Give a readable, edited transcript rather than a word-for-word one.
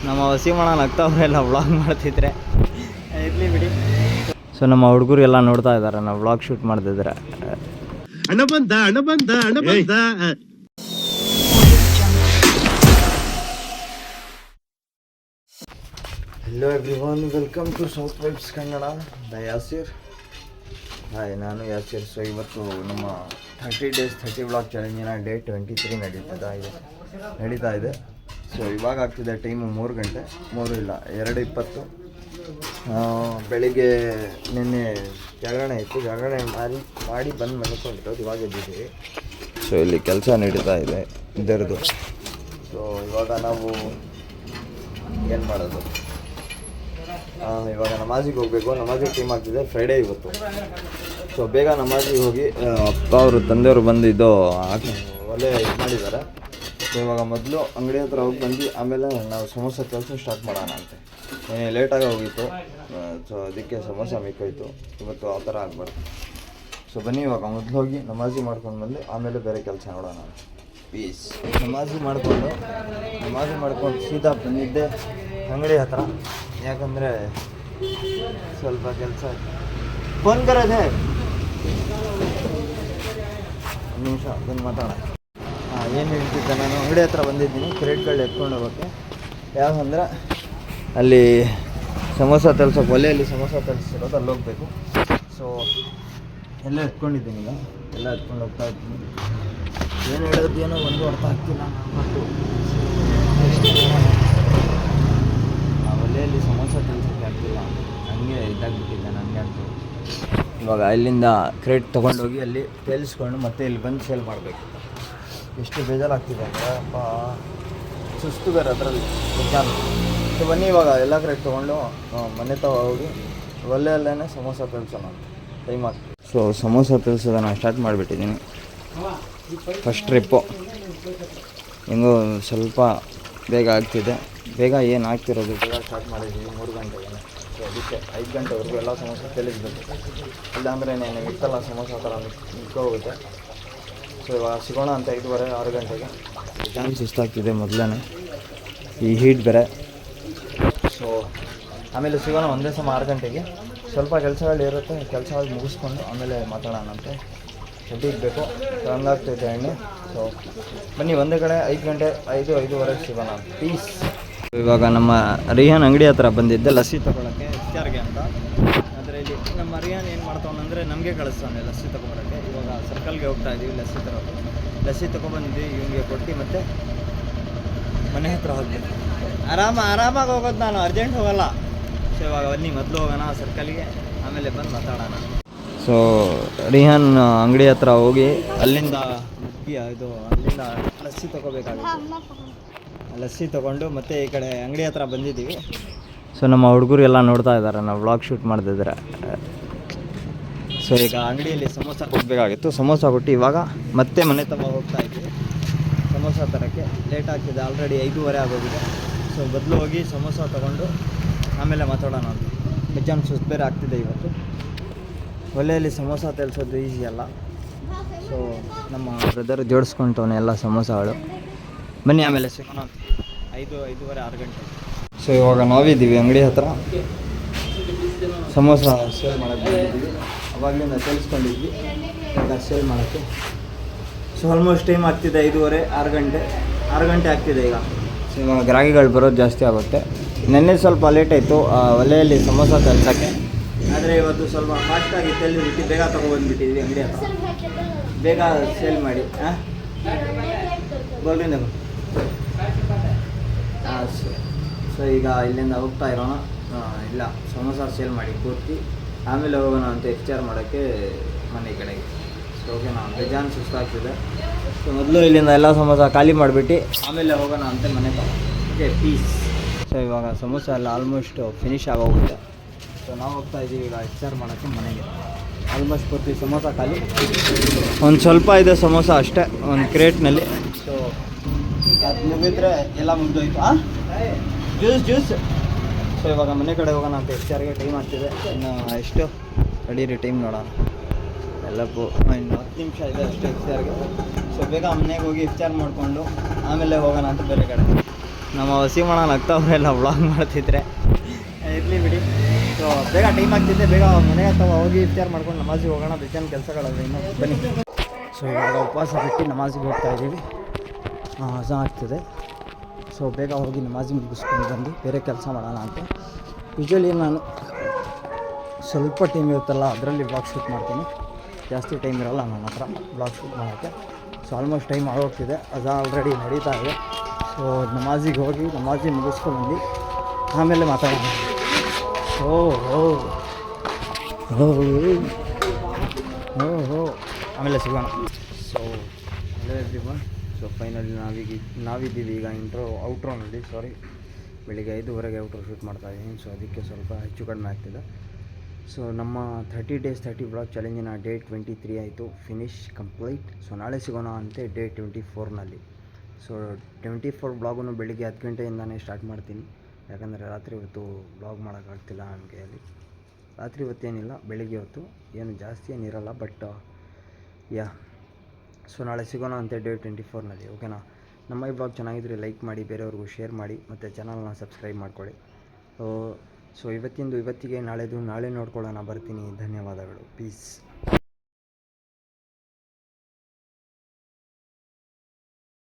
ನಮ್ಮ ವಸೀಮಣ್ಣ ನಗ್ತಾವ್ರೆಲ್ಲ ವ್ಲಾಗ್ ಮಾಡ್ತಿದ್ರೆ ಇರಲಿ ಬಿಡಿ. ಸೊ ನಮ್ಮ ಹುಡುಗರು ಎಲ್ಲ ನೋಡ್ತಾ ಇದ್ದಾರೆ ನಾವು ವ್ಲಾಗ್ ಶೂಟ್ ಮಾಡ್ತಿದ್ರೆ. Hello everyone, welcome to South Vibes Kannada. Yasir. Hi, ನಾನು ಯಾಸಿರ್. ಸೊ ಇವತ್ತು ನಮ್ಮ 30 days 30 ವ್ಲಾಗ್ ಚಾಲೆಂಜಿನ ಡೇ 23 ನಡೀತಾ ಇದೆ. ಸೊ ಇವಾಗ ಆಗ್ತಿದೆ ಟೈಮು 3 ಗಂಟೆ, 3 ಇಲ್ಲ 2:20. ಬೆಳಿಗ್ಗೆ ನಿನ್ನೆ ಜಾಗರಣೆ ಇತ್ತು, ಜಾಗರಣೆ ಮಾಡಿ ಬಂದು ಮಲ್ಕೊಂಡಿರೋದು, ಇವಾಗ ಎದ್ದಿದ್ದೀವಿ. ಸೊ ಇಲ್ಲಿ ಕೆಲಸ ನಡೀತಾ ಇದೆ ಇದರದು. ಸೊ ಇವಾಗ ನಾವು ಏನು ಮಾಡೋದು, ಇವಾಗ ನಮಾಜಿಗೆ ಹೋಗಬೇಕು. ನಮಾಜಿಗೆ ಟೈಮ್ ಆಗ್ತಿದೆ, ಫ್ರೈಡೇ ಇವತ್ತು. ಸೊ ಬೇಗ ನಮಾಜಿಗೆ ಹೋಗಿ ಅಪ್ಪ ಅವರು ತಂದೆಯವರು ಬಂದು ಇದು ಒಲೆ ಇದು ಮಾಡಿದ್ದಾರೆ. ಸೊ ಇವಾಗ ಮೊದಲು ಅಂಗಡಿ ಹತ್ರ ಹೋಗಿ ಬಂದು ಆಮೇಲೆ ನಾವು ಸಮೋಸ ಕೆಲಸ ಸ್ಟಾರ್ಟ್ ಮಾಡೋಣ ಅಂತೆ. ಲೇಟಾಗಿ ಹೋಗಿತ್ತು, ಸೊ ಅದಕ್ಕೆ ಸಮೋಸ ಮಿಕ್ಕೋಯ್ತು. ಇವತ್ತು ಆ ಥರ ಆಗ್ಬಾರ್ದು. ಸೊ ಬನ್ನಿ ಇವಾಗ ಮೊದಲು ಹೋಗಿ ನಮಾಜಿ ಮಾಡ್ಕೊಂಡು ಬಂದು ಆಮೇಲೆ ಬೇರೆ ಕೆಲಸ ನೋಡೋಣ. ಪೀಸ್. ನಮಾಜಿ ಮಾಡಿಕೊಂಡು ಸೀದಾ ಬಂದಿದ್ದೆ ಅಂಗಡಿ ಹತ್ರ, ಯಾಕಂದರೆ ಸ್ವಲ್ಪ ಕೆಲಸ ಫೋನ್ ಕರೋದೆ. ಒಂದು ನಿಮಿಷ ಬಂದು ಮಾತಾಡೋಣ. ಏನು ಹೇಳ್ತಿದ್ದೆ, ನಾನು ಅಂಗಡಿ ಹತ್ರ ಬಂದಿದ್ದೀನಿ ಕ್ರೆಡಿಟ್ ಕಾರ್ಡ್ ಎತ್ಕೊಂಡು ಹೋಗೋಕ್ಕೆ. ಯಾಕಂದ್ರೆ ಅಲ್ಲಿ ಸಮೋಸ ತಲ್ಸೋಕೆ, ಒಲೆಯಲ್ಲಿ ಸಮೋಸ ತಲ್ಸಿರೋದು, ಅಲ್ಲಿ ಹೋಗಬೇಕು. ಸೊ ಎಲ್ಲ ಎತ್ಕೊಂಡಿದ್ದೀನಿ, ಈಗ ಎಲ್ಲ ಎತ್ಕೊಂಡು ಹೋಗ್ತಾ ಇದ್ದೀನಿ. ಏನು ಹೇಳೋದು ಏನೋ ಒಂದು ಅರ್ಥ ಆಗ್ತಿಲ್ಲ. ಮತ್ತು ಒಲೆಯಲ್ಲಿ ಸಮೋಸ ತಲ್ಸೋಕ್ಕೆ ಆಗ್ತಿಲ್ಲ, ಹಂಗೆ ಇದಾಗ್ಬಿಟ್ಟಿದ್ದೆ ನನಗೆ ಆಗ್ತದೆ. ಇವಾಗ ಇಲ್ಲಿಂದ ಕ್ರೇಟ್ ತೊಗೊಂಡೋಗಿ ಅಲ್ಲಿ ತೇಲಿಸ್ಕೊಂಡು ಮತ್ತೆ ಇಲ್ಲಿ ಬಂದು ಸೇಲ್ ಮಾಡಬೇಕು. ಎಷ್ಟು ಬೇಜಾರಾಗ್ತಿದೆ ಅಂದರೆ ಅಪ್ಪ, ಸುಸ್ತು ಬೇರೆ ಅದರಲ್ಲಿ ನಿಜಾನ. ಸೊ ಬನ್ನಿ ಇವಾಗ ಎಲ್ಲ ಕ್ರೇಟ್ ತೊಗೊಂಡು ಮನೆ ಹೋಗಿ ಒಲೆಯಲ್ಲೇ ಸಮೋಸ ತಲ್ಸೋಣ ಅಂತ ಟೈಮ್ ಆಗ್ತದೆ. ಸೊ ಸಮೋಸ ತಲ್ಸೋದನ್ನು ಸ್ಟಾರ್ಟ್ ಮಾಡಿಬಿಟ್ಟಿದ್ದೀನಿ. ಫಸ್ಟ್ ಟ್ರಿಪ್ಪು ಹೆಂಗೋ ಸ್ವಲ್ಪ ಬೇಗ ಆಗ್ತಿದೆ. ಬೇಗ ಏನು ಆಗ್ತಿರೋದು, ಬೇಗ ಸ್ಟಾರ್ಟ್ ಮಾಡಿದ್ದೀವಿ 3 ಗಂಟೆಗೆ. ಸೊ ಅದಕ್ಕೆ 5 ಗಂಟೆವರೆಗೂ ಎಲ್ಲ ಸಮೋಸ ತೇಲಿಸ್ಬೇಕು. ಇಲ್ಲಾಂದರೆ ನಾನು ಇತ್ತಲ್ಲ ಸಮೋಸ ಥರ ಹೋಗುತ್ತೆ. ಸೊ ಇವಾಗ ಸಿಗೋಣ ಅಂತ 5:30 6 ಗಂಟೆಗೆ. ಜಾನ್ ಸುಸ್ತಾಗ್ತಿದೆ ಮೊದಲೇ, ಈ ಹೀಟ್ ಬೇರೆ. ಸೊ ಆಮೇಲೆ ಸಿಗೋಣ ಒಂದೇ ಸಮ 6 ಗಂಟೆಗೆ. ಸ್ವಲ್ಪ ಕೆಲಸಗಳಿರುತ್ತೆ, ಕೆಲಸಗಳು ಮುಗಿಸ್ಕೊಂಡು ಆಮೇಲೆ ಮಾತಾಡೋಣ ಅಂತ ಬೇಕು. ಸೊ ಹಂಗಾಗ್ತೈತೆ ಎಣ್ಣೆ. ಸೊ ಬನ್ನಿ ಒಂದೇ ಕಡೆ 5 ಗಂಟೆ 5:30 ಸಿಗೋಣ. ಪೀಸ್. ಇವಾಗ ನಮ್ಮ ರಿಹಾನ್ ಅಂಗಡಿ ಹತ್ರ ಬಂದಿದ್ದೆ ಲಸ್ಸಿ ತೊಗೊಳಕ್ಕೆ, ಇಫ್ತಾರ್ಗೆ ಅಂತ. ಆದರೆ ಇಲ್ಲಿ ನಮ್ಮ ರಿಹಾನ್ ಏನು ಮಾಡ್ತಾವನಂದರೆ ನಮಗೆ ಕಳಿಸ್ತಾನೆ ಲಸ್ಸಿ ತೊಗೊಬರೋಕ್ಕೆ. ಇವಾಗ ಸರ್ಕಲ್ಗೆ ಹೋಗ್ತಾ ಇದ್ದೀವಿ ಲಸ್ಸಿ ತೊಗೊಬಂದು ಇವನಿಗೆ ಕೊಟ್ಟು ಮತ್ತೆ ಮನೆ ಹತ್ರ ಹೋಗ್ತೀನಿ. ಆರಾಮಾಗಿ ಹೋಗೋದು, ನಾನು ಅರ್ಜೆಂಟ್ ಹೋಗೋಲ್ಲ. ಸೊ ಇವಾಗ ಬನ್ನಿ ಮೊದಲು ಹೋಗೋಣ ಸರ್ಕಲ್ಗೆ, ಆಮೇಲೆ ಬಂದು ಮಾತಾಡೋಣ. ಸೊ ರಿಹಾನ್ ಅಂಗಡಿ ಹತ್ರ ಹೋಗಿ ಅಲ್ಲಿಂದ ಲಸ್ಸಿ ತೊಗೋಬೇಕಾಗುತ್ತೆ. ಲಸ್ಸಿ ತೊಗೊಂಡು ಮತ್ತೆ ಈ ಕಡೆ ಅಂಗಡಿ ಹತ್ರ ಬಂದಿದ್ದೀವಿ. ಸೊ ನಮ್ಮ ಹುಡುಗರು ಎಲ್ಲ ನೋಡ್ತಾ ಇದ್ದಾರೆ ನಾವು ವ್ಲಾಗ್ ಶೂಟ್ ಮಾಡ್ತಿದ್ರೆ. ಸೊ ಈಗ ಅಂಗಡಿಯಲ್ಲಿ ಸಮೋಸ ಕೊಡಬೇಕಾಗಿತ್ತು, ಸಮೋಸ ಕೊಟ್ಟು ಇವಾಗ ಮತ್ತೆ ಮನೆ ಹೋಗ್ತಾ ಇದ್ದೀವಿ ಸಮೋಸ ತರೋಕ್ಕೆ. ಲೇಟ್ ಆಗ್ತಿದೆ, ಆಲ್ರೆಡಿ 5:30 ಆಗೋಗಿದೆ. ಸೊ ಬದಲು ಹೋಗಿ ಸಮೋಸ ತೊಗೊಂಡು ಆಮೇಲೆ ಮಾತಾಡೋಣ ಅಂತ. ಬೆಜ್ಜಾನ್ ಸುಸ್ತು ಬೇರೆ ಆಗ್ತಿದೆ ಇವತ್ತು. ಒಲೆಯಲ್ಲಿ ಸಮೋಸ ತರಿಸೋದು ಈಸಿ ಅಲ್ಲ. ಸೊ ನಮ್ಮ ಬ್ರದರ್ ಜೋಡಿಸ್ಕೊಂತವನೆ ಎಲ್ಲ ಸಮೋಸಗಳು. ಬನ್ನಿ ಆಮೇಲೆ ಸಿಗೋಣ 5:30 6 ಗಂಟೆ. ಸೊ ಇವಾಗ ನಾವಿದ್ದೀವಿ ಅಂಗಡಿ ಹತ್ರ, ಸಮೋಸ ಸೇಲ್ ಮಾಡೋಕ್ಕೆ ಬಂದಿದ್ದೀವಿ. ಅವಾಗಲಿಂದ ತರಿಸ್ಕೊಂಡಿದ್ವಿ, ಇವಾಗ ಸೇಲ್ ಮಾಡೋಕ್ಕೆ. ಸೊ ಆಲ್ಮೋಸ್ಟ್ ಟೈಮ್ ಆಗ್ತಿದೆ 5:30 6 ಗಂಟೆ ಆಗ್ತಿದೆ ಈಗ. ಸೊ ಇವಾಗ ಗ್ರಾಹಕಿಗಳು ಬರೋದು ಜಾಸ್ತಿ ಆಗುತ್ತೆ. ನೆನ್ನೆ ಸ್ವಲ್ಪ ಲೇಟ್ ಆಯಿತು ಒಲೆಯಲ್ಲಿ ಸಮೋಸ ತರಿಸೋಕ್ಕೆ. ಆದರೆ ಇವತ್ತು ಸ್ವಲ್ಪ ಫಾಸ್ಟಾಗಿ ತೆಗೆದುಬಿಟ್ಟು ಬೇಗ ತೊಗೊಬಂದುಬಿಟ್ಟಿದ್ವಿ ಅಂಗಡಿ ಹತ್ರ. ಬೇಗ ಸೇಲ್ ಮಾಡಿ. ಗೋಲ್ರಿಂದ ಸೊ ಈಗ ಇಲ್ಲಿಂದ ಹೋಗ್ತಾ ಇರೋಣ. ಇಲ್ಲ ಸಮೋಸ ಸೇಲ್ ಮಾಡಿ ಪೂರ್ತಿ ಆಮೇಲೆ ಹೋಗೋಣ ಅಂತ ಇಫ್ತಾರ್ ಮಾಡೋಕ್ಕೆ ಮನೆ ಕಡೆಗೆ. ಸೊ ಓಕೆನಾ, ಬೇಜಾನ್ ಸುಸ್ತಾಗ್ತಿದೆ. ಸೊ ಮೊದಲು ಇಲ್ಲಿಂದ ಎಲ್ಲ ಸಮೋಸ ಖಾಲಿ ಮಾಡಿಬಿಟ್ಟು ಆಮೇಲೆ ಹೋಗೋಣ ಅಂತ ಮನೆ ಓಕೆ. ಪೀಸ್. ಸೊ ಇವಾಗ ಸಮೋಸ ಎಲ್ಲ ಆಲ್ಮೋಸ್ಟ್ ಫಿನಿಶ್ ಆಗೋಗುತ್ತೆ. ಸೊ ನಾವು ಹೋಗ್ತಾ ಇದ್ದೀವಿ ಈಗ ಇಫ್ತಾರ್ ಮಾಡೋಕ್ಕೆ ಮನೆಗೆ. ಆಲ್ಮೋಸ್ಟ್ ಪೂರ್ತಿ ಸಮೋಸ ಖಾಲಿ, ಒಂದು ಸ್ವಲ್ಪ ಇದೆ ಸಮೋಸ ಅಷ್ಟೇ ಒಂದು ಕ್ರೇಟ್ನಲ್ಲಿ. ಸೊ ಅದು ಮುಗಿದ್ರೆ ಎಲ್ಲ ಮುಗಿದೋಯ್ತು. ಜ್ಯೂಸ್. ಸೊ ಇವಾಗ ಮನೆ ಕಡೆ ಹೋಗೋಣ ಅಂತ ಇಫ್ತಾರ್ಗೆ ಟೈಮ್ ಆಗ್ತಿದೆ. ಇನ್ನು ಎಷ್ಟು ನಡೀರಿ ಟೈಮ್ ನೋಡೋಣ. ಎಲ್ಲಪ್ಪು ಇನ್ನು 10 ನಿಮಿಷ ಇದೆ ಅಷ್ಟೇ ಇಫ್ತಾರ್ಗೆ. ಸೊ ಬೇಗ ಮನೆಗೆ ಹೋಗಿ ಇಫ್ತಾರ್ ಮಾಡಿಕೊಂಡು ಆಮೇಲೆ ಹೋಗೋಣ ಅಂತ ಬೇರೆ ಕಡೆ. ನಮ್ಮ ವಸೀಮಣ್ಣ ನಗ್ತಾವ್ರೆಲ್ಲ ವ್ಲಾಗ್ ಮಾಡ್ತಿದ್ರೆ ಇರಲಿ ಬಿಡಿ. ಸೊ ಬೇಗ ಟೈಮ್ ಆಗ್ತಿದ್ದೆ, ಬೇಗ ಮನೆ ಅಥವಾ ಹೋಗಿ ಇಫ್ತಾರ್ ಮಾಡ್ಕೊಂಡು ನಮಾಜಿಗೆ ಹೋಗೋಣ, ಬೇಜಾನ್ ಕೆಲಸಗಳಲ್ಲ ಇನ್ನು. ಬನ್ನಿ. ಸೊ ಇವಾಗ ಉಪವಾಸ ಬಿಟ್ಟು ನಮಾಜಿಗೆ ಹೋಗ್ತಾ ಇದ್ದೀವಿ. ಅಜಾನ್ ಆಗ್ತಿದೆ. ಸೊ ಬೇಗ ಹೋಗಿ ನಮಾಜಿ ಮುಗಿಸ್ಕೊಂಡು ಬಂದು ಬೇರೆ ಕೆಲಸ ಮಾಡೋಣ ಅಂತ. ಯೂಶ್ವಲಿ ನಾನು ಸ್ವಲ್ಪ ಟೈಮ್ ಇರುತ್ತಲ್ಲ ಅದರಲ್ಲಿ ಬ್ಲಾಗ್ ಶೂಟ್ ಮಾಡ್ತೀನಿ, ಜಾಸ್ತಿ ಟೈಮ್ ಇರೋಲ್ಲ ನನ್ನ ಹತ್ರ ಬ್ಲಾಗ್ ಶೂಟ್ ಮಾಡೋಕ್ಕೆ. ಸೊ ಆಲ್ಮೋಸ್ಟ್ ಟೈಮ್ ಆಗೋಗ್ತಿದೆ, ಅದು ಆಲ್ರೆಡಿ ನಡೀತಾ ಇದೆ. ಸೊ ನಮಾಜಿಗೆ ಹೋಗಿ ನಮಾಜಿ ಮುಗಿಸ್ಕೊಂಡು ಆಮೇಲೆ ಮಾತಾಡೋಣ. ಆಮೇಲೆ ಸಿಗೋಣ. So hello everyone. So finally ನಾವಿದ್ದೀವಿ ಈಗ ಔಟ್ರೋನಲ್ಲಿ. ಬೆಳಿಗ್ಗೆ 5:30 ಔಟ್ರೋ ಶೂಟ್ ಮಾಡ್ತಾಯಿದ್ದೀನಿ. ಸೊ ಅದಕ್ಕೆ ಸ್ವಲ್ಪ ಹೆಚ್ಚು ಕಡಿಮೆ ಆಗ್ತಿದೆ. ಸೊ ನಮ್ಮ 30 days 30 ಬ್ಲಾಗ್ ಚಾಲೆಂಜಿನ ಡೇ 23 ಆಯಿತು, ಫಿನಿಶ್ ಕಂಪ್ಲೀಟ್. ಸೊ ನಾಳೆ ಸಿಗೋಣ ಅಂತೆ ಡೇ 24ನಲ್ಲಿ. ಸೊ 24 ಬ್ಲಾಗನ್ನು ಬೆಳಿಗ್ಗೆ 10 ಗಂಟೆಯಿಂದನೇ ಸ್ಟಾರ್ಟ್ ಮಾಡ್ತೀನಿ, ಯಾಕಂದರೆ ರಾತ್ರಿ ಹೊತ್ತು ಬ್ಲಾಗ್ ಮಾಡೋಕ್ಕಾಗ್ತಿಲ್ಲ ನನಗೆ. ಅಲ್ಲಿ ರಾತ್ರಿ ಹೊತ್ತೇನಿಲ್ಲ, ಬೆಳಿಗ್ಗೆ ಹೊತ್ತು ಏನು ಜಾಸ್ತಿ ಏನಿರಲ್ಲ, ಬಟ್ ಯಾ. ಸೊ ನಾಳೆ ಸಿಗೋಣ ಅಂತೆ ಡೇ 24ನಲ್ಲಿ, ಓಕೆನಾ? ನಮ್ಮ ಈ ಬ್ಲಾಗ್ ಚೆನ್ನಾಗಿದ್ರೆ ಲೈಕ್ ಮಾಡಿ, ಬೇರೆಯವ್ರಿಗೂ ಶೇರ್ ಮಾಡಿ, ಮತ್ತು ಚಾನಲ್ನ ಸಬ್ಸ್ಕ್ರೈಬ್ ಮಾಡ್ಕೊಳ್ಳಿ. ಸೊ ಇವತ್ತಿಗೆ ನಾಳೆ ನೋಡ್ಕೊಳ್ಳೋಣ, ಬರ್ತೀನಿ. ಧನ್ಯವಾದಗಳು. ಪೀಸ್.